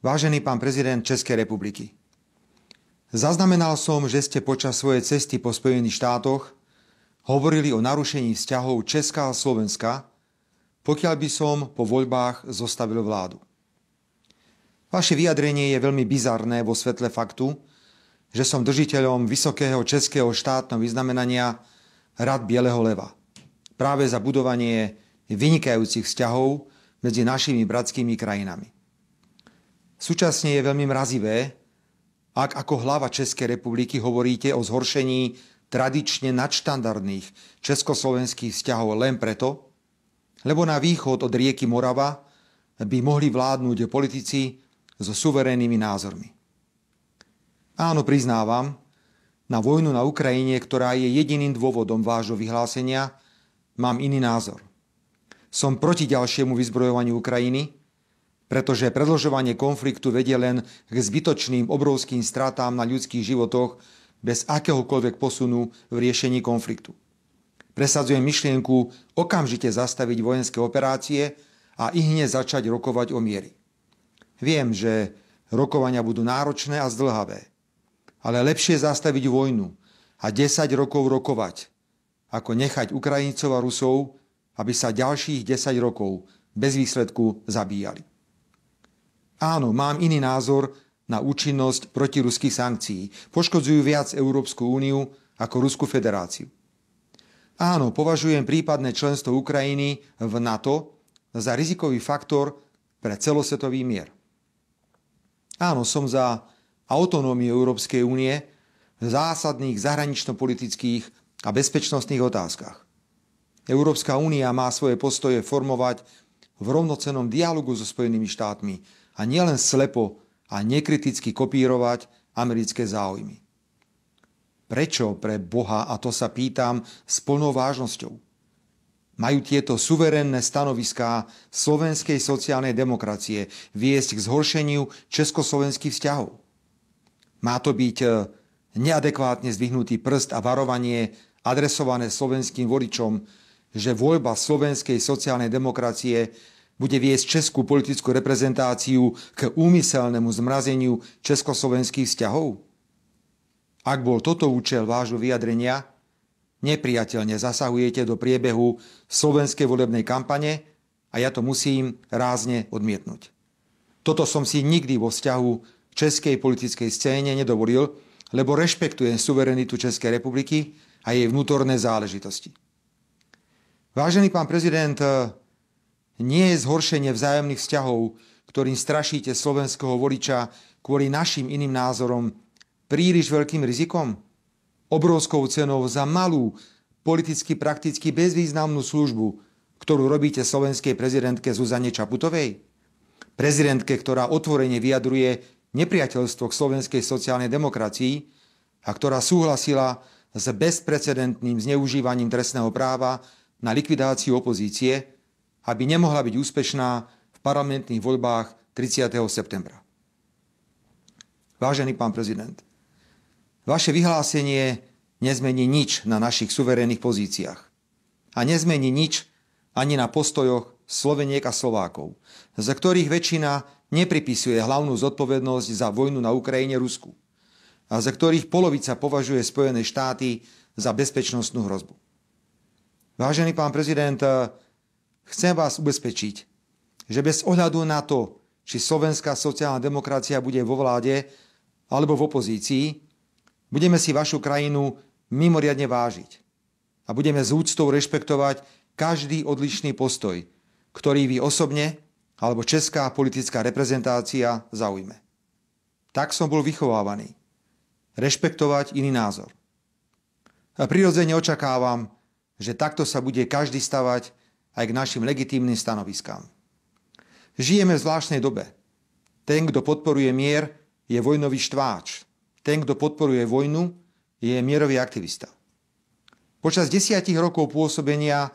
Vážený pán prezident Českej republiky, zaznamenal som, že ste počas svojej cesty po Spojených štátoch hovorili o narušení vzťahov Česka a Slovenska, pokiaľ by som po voľbách zostavil vládu. Vaše vyjadrenie je veľmi bizarné vo svetle faktu, že som držiteľom vysokého českého štátneho vyznamenania Rad Bieleho leva. Práve za budovanie vynikajúcich vzťahov medzi našimi bratskými krajinami. Súčasne je veľmi mrazivé, ak ako hlava Českej republiky hovoríte o zhoršení tradične nadštandardných československých vzťahov len preto, lebo na východ od rieky Morava by mohli vládnuť politici so suverénnymi názormi. Áno, priznávam, na vojnu na Ukrajine, ktorá je jediným dôvodom vášho vyhlásenia, mám iný názor. Som proti ďalšiemu vyzbrojovaniu Ukrajiny, pretože predĺžovanie konfliktu vedie len k zbytočným obrovským stratám na ľudských životoch bez akéhokoľvek posunu v riešení konfliktu. Presadzujem myšlienku okamžite zastaviť vojenské operácie a ihneď začať rokovať o mieri. Viem, že rokovania budú náročné a zdĺhavé, ale lepšie zastaviť vojnu a 10 rokov rokovať, ako nechať Ukrajincov a Rusov, aby sa ďalších 10 rokov bez výsledku zabíjali. Áno, mám iný názor na účinnosť protiruských sankcií. Poškodzujú viac Európsku úniu ako Ruskú federáciu. Áno, považujem prípadné členstvo Ukrajiny v NATO za rizikový faktor pre celosvetový mier. Áno, som za autonómiu Európskej únie v zásadných zahranično-politických a bezpečnostných otázkach. Európska únia má svoje postoje formovať v rovnocennom dialogu so Spojenými štátmi a nielen slepo a nekriticky kopírovať americké záujmy. Prečo pre Boha, a to sa pýtam s plnou vážnosťou, majú tieto suverénne stanoviská slovenskej sociálnej demokracie viesť k zhoršeniu československých vzťahov? Má to byť neadekvátne zdvihnutý prst a varovanie adresované slovenským voličom, že voľba slovenskej sociálnej demokracie bude viesť českú politickú reprezentáciu k úmyselnému zmrazeniu československých vzťahov? Ak bol toto účel vášho vyjadrenia, nepriateľne zasahujete do priebehu slovenskej volebnej kampane a ja to musím rázne odmietnúť. Toto som si nikdy vo vzťahu k českej politickej scéne nedovolil, lebo rešpektujem suverenitu Českej republiky a jej vnútorné záležitosti. Vážený pán prezident, nie je zhoršenie vzájomných vzťahov, ktorým strašíte slovenského voliča kvôli našim iným názorom, príliš veľkým rizikom? Obrovskou cenou za malú, politicky prakticky bezvýznamnú službu, ktorú robíte slovenskej prezidentke Zuzane Čaputovej? Prezidentke, ktorá otvorene vyjadruje nepriateľstvo k slovenskej sociálnej demokracii a ktorá súhlasila s bezprecedentným zneužívaním trestného práva na likvidáciu opozície, aby nemohla byť úspešná v parlamentných voľbách 30. septembra. Vážený pán prezident, vaše vyhlásenie nezmení nič na našich suverénnych pozíciách. A nezmení nič ani na postojoch Sloveniek a Slovákov, za ktorých väčšina nepripisuje hlavnú zodpovednosť za vojnu na Ukrajine Rusku a za ktorých polovica považuje Spojené štáty za bezpečnostnú hrozbu. Vážený pán prezident, chcem vás ubezpečiť, že bez ohľadu na to, či slovenská sociálna demokracia bude vo vláde alebo v opozícii, budeme si vašu krajinu mimoriadne vážiť a budeme s úctou rešpektovať každý odlišný postoj, ktorý vy osobne alebo česká politická reprezentácia zaujme. Tak som bol vychovávaný. Rešpektovať iný názor. A prirodzene očakávam, že takto sa bude každý stavať aj k našim legitímnym stanoviskám. Žijeme v zvláštnej dobe. Ten, kto podporuje mier, je vojnový štváč. Ten, kto podporuje vojnu, je mierový aktivista. Počas 10 rokov pôsobenia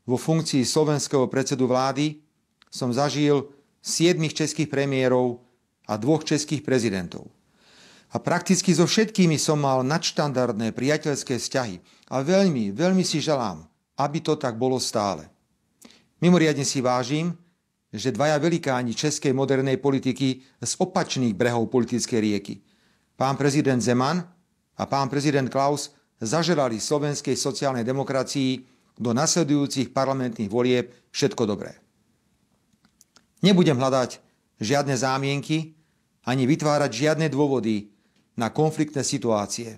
vo funkcii slovenského predsedu vlády som zažil 7 českých premiérov a 2 českých prezidentov. A prakticky so všetkými som mal nadštandardné priateľské vzťahy. A veľmi, veľmi si želám, aby to tak bolo stále. Mimoriadne si vážim, že dvaja velikáni českej modernej politiky z opačných brehov politickej rieky, pán prezident Zeman a pán prezident Klaus, zaželali slovenskej sociálnej demokracii do nasledujúcich parlamentných volieb všetko dobré. Nebudem hľadať žiadne zámienky ani vytvárať žiadne dôvody na konfliktné situácie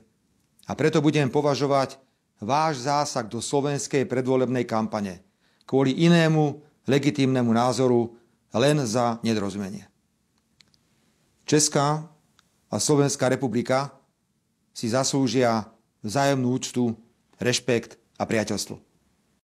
a preto budem považovať váš zásah do slovenskej predvolebnej kampane kvôli inému legitímnemu názoru len za nedorozumenie. Česká a Slovenská republika si zaslúžia vzájomnú úctu, rešpekt a priateľstvo.